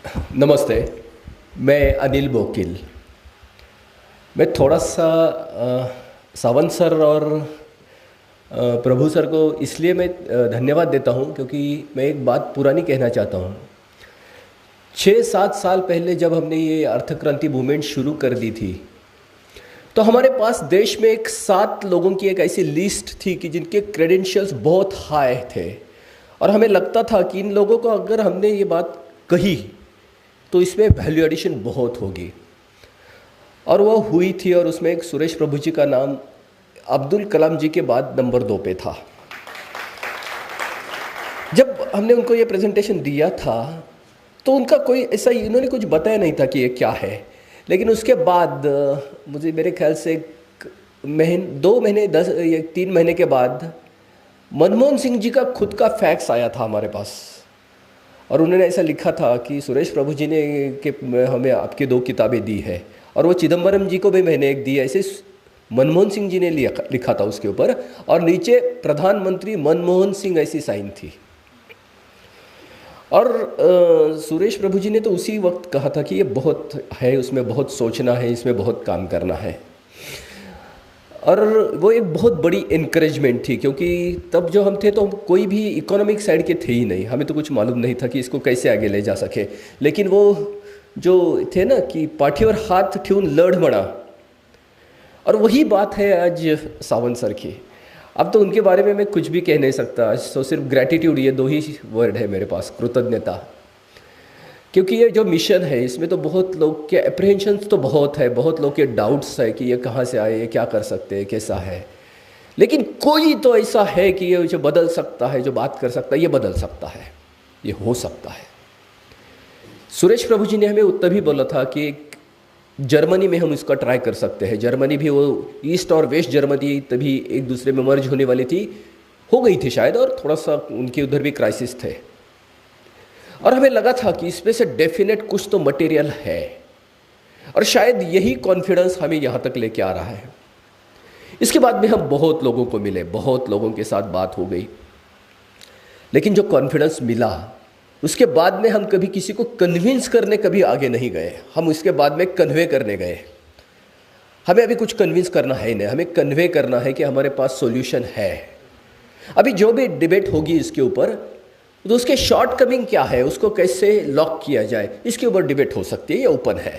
नमस्ते। मैं अनिल बोकिल। मैं थोड़ा सा सावंत सर और प्रभु सर को इसलिए मैं धन्यवाद देता हूँ क्योंकि मैं एक बात पुरानी कहना चाहता हूँ। 6-7 साल पहले जब हमने ये अर्थ क्रांति मूवमेंट शुरू कर दी थी तो हमारे पास देश में एक 7 लोगों की एक ऐसी लिस्ट थी कि जिनके क्रेडेंशियल्स बहुत हाई थे और हमें लगता था कि इन लोगों को अगर हमने ये बात कही तो इसमें वैल्यू एडिशन बहुत होगी, और वो हुई थी। और उसमें एक सुरेश प्रभु जी का नाम अब्दुल कलाम जी के बाद नंबर 2 पे था। जब हमने उनको ये प्रेजेंटेशन दिया था तो उनका कोई ऐसा, इन्होंने कुछ बताया नहीं था कि ये क्या है। लेकिन उसके बाद मुझे मेरे ख्याल से 2 महीने 3 महीने के बाद मनमोहन सिंह जी का खुद का फैक्स आया था हमारे पास, और उन्होंने ऐसा लिखा था कि सुरेश प्रभु जी ने हमें आपकी 2 किताबें दी है, और वो चिदम्बरम जी को भी मैंने एक दी, ऐसे मनमोहन सिंह जी ने लिखा था उसके ऊपर, और नीचे प्रधानमंत्री मनमोहन सिंह ऐसी साइन थी। और सुरेश प्रभु जी ने तो उसी वक्त कहा था कि ये बहुत है, उसमें बहुत सोचना है, इसमें बहुत काम करना है। और वो एक बहुत बड़ी इनक्रेजमेंट थी क्योंकि तब जो हम थे तो कोई भी इकोनॉमिक साइड के थे ही नहीं, हमें तो कुछ मालूम नहीं था कि इसको कैसे आगे ले जा सके। लेकिन वो जो थे ना कि पाठीवर हाथ ठेवून लढ म्हणा, और वही बात है आज सावंत सर की। अब तो उनके बारे में मैं कुछ भी कह नहीं सकता, आज तो सिर्फ ग्रैटिट्यूड, ये 2 ही वर्ड है मेरे पास, कृतज्ञता। क्योंकि ये जो मिशन है इसमें तो बहुत लोग के अप्रहेंशंस तो बहुत है, बहुत लोग के डाउट्स है कि ये कहाँ से आए, ये क्या कर सकते हैं, कैसा है। लेकिन कोई तो ऐसा है कि ये जो बदल सकता है, जो बात कर सकता है, ये बदल सकता है, ये हो सकता है। सुरेश प्रभु जी ने हमें तभी बोला था कि जर्मनी में हम इसका ट्राई कर सकते हैं। जर्मनी भी, वो ईस्ट और वेस्ट जर्मनी तभी एक दूसरे में मर्ज होने वाली थी, हो गई थी शायद, और थोड़ा सा उनके उधर भी क्राइसिस थे। और हमें लगा था कि इसमें से डेफिनेट कुछ तो मटेरियल है, और शायद यही कॉन्फिडेंस हमें यहाँ तक लेके आ रहा है। इसके बाद में हम बहुत लोगों को मिले, बहुत लोगों के साथ बात हो गई, लेकिन जो कॉन्फिडेंस मिला उसके बाद में हम कभी किसी को कन्विंस करने कभी आगे नहीं गए। हम उसके बाद में कन्वे करने गए। हमें अभी कुछ कन्विंस करना है नहीं, हमें कन्वे करना है कि हमारे पास सॉल्यूशन है। अभी जो भी डिबेट होगी इसके ऊपर, तो उसके शॉर्ट कमिंग क्या है, उसको कैसे लॉक किया जाए, इसके ऊपर डिबेट हो सकती है, ये ओपन है।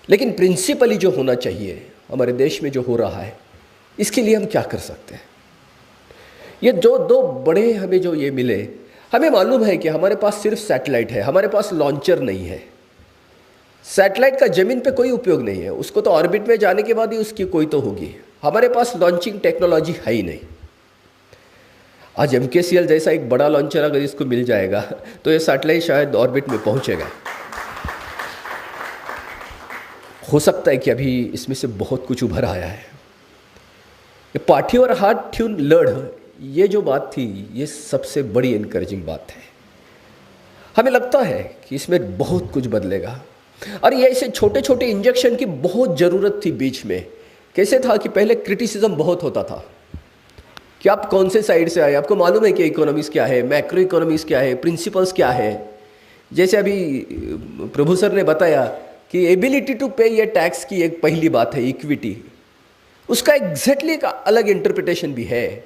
लेकिन प्रिंसिपली जो होना चाहिए हमारे देश में जो हो रहा है, इसके लिए हम क्या कर सकते हैं। ये जो 2 बड़े हमें जो ये मिले, हमें मालूम है कि हमारे पास सिर्फ सैटेलाइट है, हमारे पास लॉन्चर नहीं है। सैटेलाइट का जमीन पे कोई उपयोग नहीं है, उसको तो ऑर्बिट में जाने के बाद ही उसकी कोई तो होगी। हमारे पास लॉन्चिंग टेक्नोलॉजी है ही नहीं। आज MKCL जैसा एक बड़ा लॉन्चर अगर इसको मिल जाएगा तो ये सैटेलाइट शायद ऑर्बिट में पहुंचेगा। हो सकता है कि अभी इसमें से बहुत कुछ उभर आया है। ये पाठीवर हाथ ठेवून लढ, ये जो बात थी, ये सबसे बड़ी इनकरेजिंग बात है। हमें लगता है कि इसमें बहुत कुछ बदलेगा, और ये ऐसे छोटे छोटे इंजेक्शन की बहुत ज़रूरत थी बीच में। कैसे था कि पहले क्रिटिसिज्म बहुत होता था कि आप कौन से साइड से आए, आपको मालूम है कि इकोनॉमिक्स क्या है, मैक्रो इकोनॉमिक्स क्या है, प्रिंसिपल्स क्या है। जैसे अभी प्रभु सर ने बताया कि एबिलिटी टू पे, ये टैक्स की एक पहली बात है, इक्विटी, उसका एग्जैक्टली एक अलग इंटरप्रिटेशन भी है।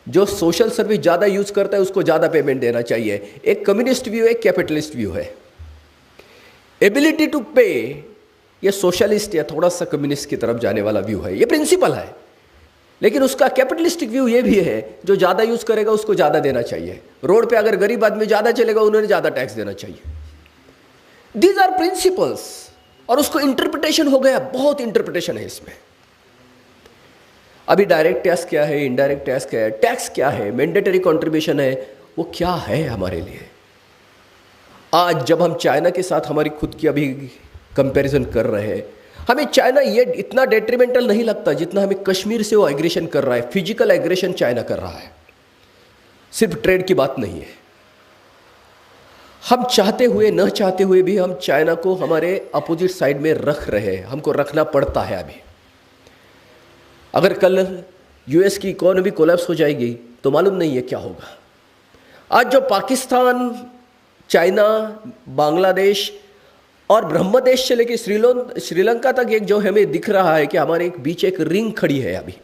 जो सोशल सर्विस ज़्यादा यूज करता है उसको ज़्यादा पेमेंट देना चाहिए। एक कम्युनिस्ट व्यू है, एक कैपिटलिस्ट व्यू है। एबिलिटी टू पे ये सोशलिस्ट या थोड़ा सा कम्युनिस्ट की तरफ जाने वाला व्यू है, ये प्रिंसिपल है। लेकिन उसका कैपिटलिस्टिक व्यू ये भी है, जो ज़्यादा यूज करेगा उसको ज़्यादा देना चाहिए। रोड पे अगर गरीब आदमी ज़्यादा चलेगा, उन्होंने ज़्यादा टैक्स देना चाहिए। दीज आर प्रिंसिपल्स, और उसको इंटरप्रिटेशन हो गया, बहुत इंटरप्रिटेशन है इसमें। अभी डायरेक्ट टैक्स क्या है, इनडायरेक्ट टैक्स क्या है, टैक्स क्या है, मैंडेटरी कंट्रीब्यूशन है, वो क्या है हमारे लिए। आज जब हम चाइना के साथ हमारी खुद की अभी कंपैरिजन कर रहे हैं, हमें चाइना ये इतना डेट्रीमेंटल नहीं लगता जितना हमें कश्मीर से वो एग्रेशन कर रहा है। फिजिकल एग्रेशन चाइना कर रहा है, सिर्फ ट्रेड की बात नहीं है। हम चाहते हुए न चाहते हुए भी हम चाइना को हमारे अपोजिट साइड में रख रहे हैं, हमको रखना पड़ता है। अभी अगर कल US की इकोनॉमी कोलैप्स हो जाएगी तो मालूम नहीं है क्या होगा। आज जो पाकिस्तान चाइना, बांग्लादेश और ब्रह्मदेश से लेकर श्रीलंका तक एक जो हमें दिख रहा है कि हमारे एक बीच एक रिंग खड़ी है। अभी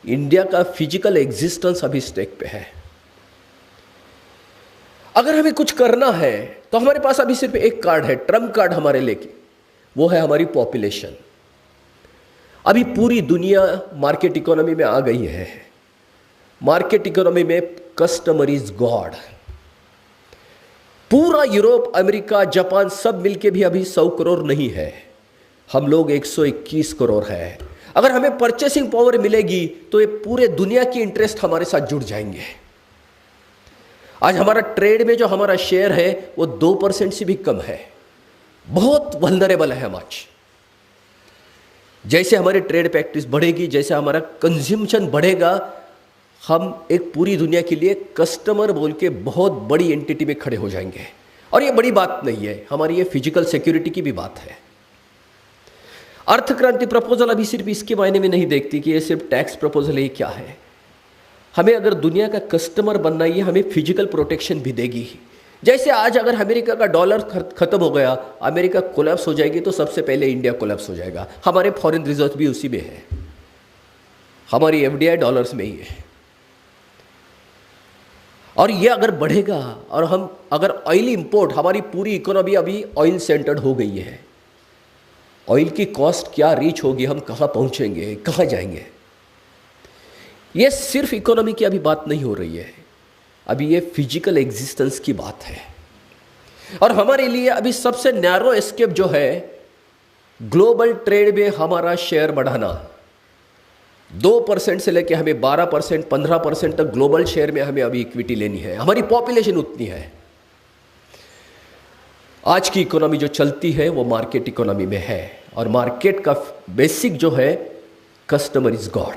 इंडिया का फिजिकल एग्जिस्टेंस अभी स्टेक पे है। अगर हमें कुछ करना है तो हमारे पास अभी सिर्फ एक कार्ड है, ट्रम्प कार्ड हमारे लेके, वो है हमारी पॉपुलेशन। अभी पूरी दुनिया मार्केट इकोनॉमी में आ गई है। मार्केट इकोनॉमी में कस्टमर इज गॉड। पूरा यूरोप, अमेरिका, जापान सब मिलके भी अभी 100 करोड़ नहीं है, हम लोग 121 करोड़ है। अगर हमें परचेसिंग पावर मिलेगी तो ये पूरे दुनिया की इंटरेस्ट हमारे साथ जुड़ जाएंगे। आज हमारा ट्रेड में जो हमारा शेयर है वो 2% से भी कम है, बहुत वल्नरेबल है हम आज। जैसे हमारी ट्रेड प्रैक्टिस बढ़ेगी, जैसे हमारा कंज्यूमशन बढ़ेगा, हम एक पूरी दुनिया के लिए कस्टमर बोल के बहुत बड़ी एंटिटी में खड़े हो जाएंगे। और ये बड़ी बात नहीं है, हमारी ये फिजिकल सिक्योरिटी की भी बात है। अर्थ क्रांति प्रपोजल अभी सिर्फ इसके मायने में नहीं देखती कि ये सिर्फ टैक्स प्रपोजल है, क्या है। हमें अगर दुनिया का कस्टमर बनना है, ये हमें फिजिकल प्रोटेक्शन भी देगी। जैसे आज अगर अमेरिका का डॉलर खत्म हो गया, अमेरिका कोलैप्स हो जाएगी, तो सबसे पहले इंडिया कोलैप्स हो जाएगा। हमारे फॉरेन रिजर्व भी उसी में है, हमारी एफडीआई डॉलर्स में ही है। और ये अगर बढ़ेगा और हम अगर ऑयल इंपोर्ट, हमारी पूरी इकोनॉमी अभी ऑयल सेंटर्ड हो गई है, ऑयल की कॉस्ट क्या रीच होगी, हम कहाँ पहुँचेंगे, कहाँ जाएंगे। ये सिर्फ इकोनॉमी की अभी बात नहीं हो रही है, अभी ये फिजिकल एग्जिस्टेंस की बात है। और हमारे लिए अभी सबसे नैरो एस्केप जो है, ग्लोबल ट्रेड में हमारा शेयर बढ़ाना। 2% से लेकर हमें 12%, 15% तक ग्लोबल शेयर में हमें अभी इक्विटी लेनी है। हमारी पॉपुलेशन उतनी है। आज की इकोनॉमी जो चलती है वो मार्केट इकोनॉमी में है, और मार्केट का बेसिक जो है कस्टमर इज गॉड।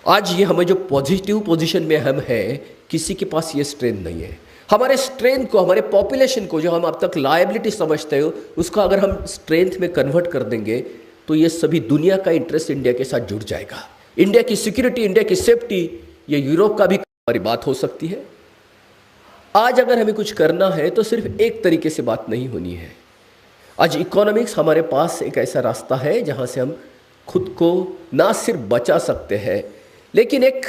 आज ये हमें जो पॉजिटिव पोजीशन में हम हैं, किसी के पास ये स्ट्रेंथ नहीं है। हमारे स्ट्रेंथ को, हमारे पॉपुलेशन को जो हम अब तक लायबिलिटी समझते हो, उसको अगर हम स्ट्रेंथ में कन्वर्ट कर देंगे तो ये सभी दुनिया का इंटरेस्ट इंडिया के साथ जुड़ जाएगा। इंडिया की सिक्योरिटी, इंडिया की सेफ्टी, ये यूरोप का भी हमारी बात हो सकती है। आज अगर हमें कुछ करना है तो सिर्फ एक तरीके से बात नहीं होनी है। आज इकोनॉमिक्स हमारे पास एक ऐसा रास्ता है जहां से हम खुद को ना सिर्फ बचा सकते हैं, लेकिन एक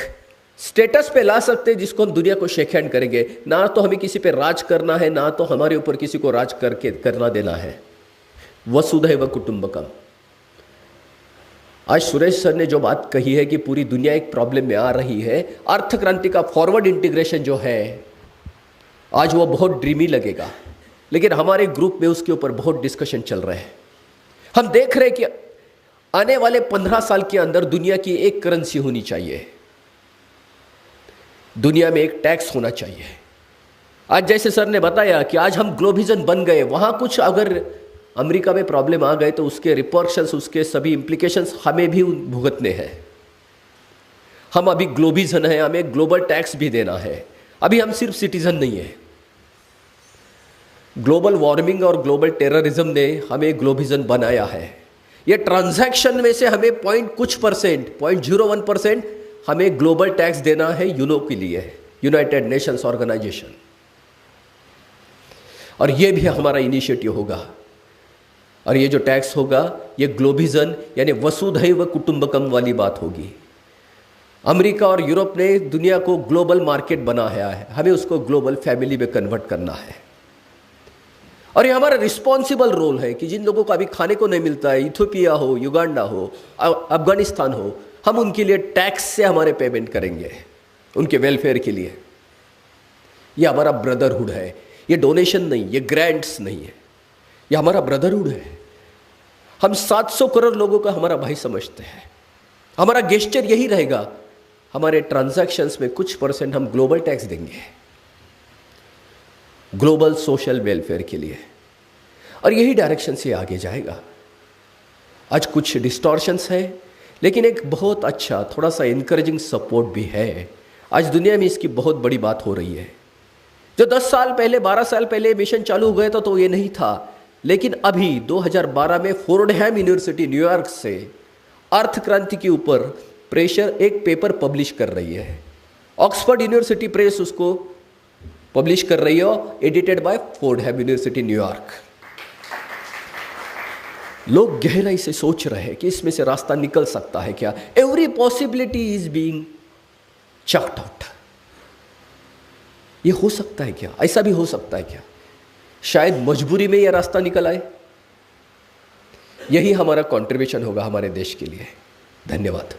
स्टेटस पे ला सकते हैं जिसको हम दुनिया को शेक हैंड करेंगे। ना तो हमें किसी पे राज करना है, ना तो हमारे ऊपर किसी को राज करके करना देना है। वसुधैव कुटुंबकम। आज सुरेश सर ने जो बात कही है कि पूरी दुनिया एक प्रॉब्लम में आ रही है, अर्थ क्रांति का फॉरवर्ड इंटीग्रेशन जो है, आज वो बहुत ड्रीमी लगेगा, लेकिन हमारे ग्रुप में उसके ऊपर बहुत डिस्कशन चल रहे हैं। हम देख रहे हैं कि आने वाले 15 साल के अंदर दुनिया की एक करेंसी होनी चाहिए, दुनिया में एक टैक्स होना चाहिए। आज जैसे सर ने बताया कि आज हम ग्लोबलिज्म बन गए, वहां कुछ अगर अमेरिका में प्रॉब्लम आ गए तो उसके रिपॉर्शंस, उसके सभी इंप्लीकेशंस हमें भी भुगतने हैं। हम अभी ग्लोबलिज्म है, हमें ग्लोबल टैक्स भी देना है। अभी हम सिर्फ सिटीजन नहीं है। ग्लोबल वार्मिंग और ग्लोबल टेररिज्म ने हमें ग्लोबलिज्म बनाया है। ये ट्रांजैक्शन में से हमें कुछ परसेंट, 0.01% हमें ग्लोबल टैक्स देना है यूनो के लिए, यूनाइटेड नेशंस ऑर्गेनाइजेशन। और ये भी हमारा इनिशिएटिव होगा। और ये जो टैक्स होगा, ये ग्लोबलिज्म यानी वसुधैव कुटुंबकम वाली बात होगी। अमेरिका और यूरोप ने दुनिया को ग्लोबल मार्केट बनाया है, हमें उसको ग्लोबल फैमिली में कन्वर्ट करना है। और ये हमारा रिस्पॉन्सिबल रोल है कि जिन लोगों को अभी खाने को नहीं मिलता है, इथियोपिया हो, युगांडा हो, अफगानिस्तान हो, हम उनके लिए टैक्स से हमारे पेमेंट करेंगे, उनके वेलफेयर के लिए। ये हमारा ब्रदरहुड है, ये डोनेशन नहीं, ये ग्रांट्स नहीं है, ये हमारा ब्रदरहुड है। हम 700 करोड़ लोगों का हमारा भाई समझते हैं। हमारा गेस्चर यही रहेगा, हमारे ट्रांजैक्शंस में कुछ परसेंट हम ग्लोबल टैक्स देंगे, ग्लोबल सोशल वेलफेयर के लिए। और यही डायरेक्शन से आगे जाएगा। आज कुछ डिस्टॉर्शंस है, लेकिन एक बहुत अच्छा थोड़ा सा इनकरेजिंग सपोर्ट भी है। आज दुनिया में इसकी बहुत बड़ी बात हो रही है। जो 10 साल पहले, 12 साल पहले मिशन चालू हो गया था तो ये नहीं था, लेकिन अभी 2012 में फोर्डहैम यूनिवर्सिटी न्यूयॉर्क से अर्थ क्रांति के ऊपर प्रेशर एक पेपर पब्लिश कर रही है। ऑक्सफोर्ड यूनिवर्सिटी प्रेस उसको पब्लिश कर रही हो, एडिटेड बाय फोर्डहैम यूनिवर्सिटी न्यूयॉर्क। लोग गहराई से सोच रहे हैं कि इसमें से रास्ता निकल सकता है क्या। Every possibility is being chucked out. ये हो सकता है क्या, ऐसा भी हो सकता है क्या, शायद मजबूरी में यह रास्ता निकल आए। यही हमारा कंट्रीब्यूशन होगा हमारे देश के लिए। धन्यवाद।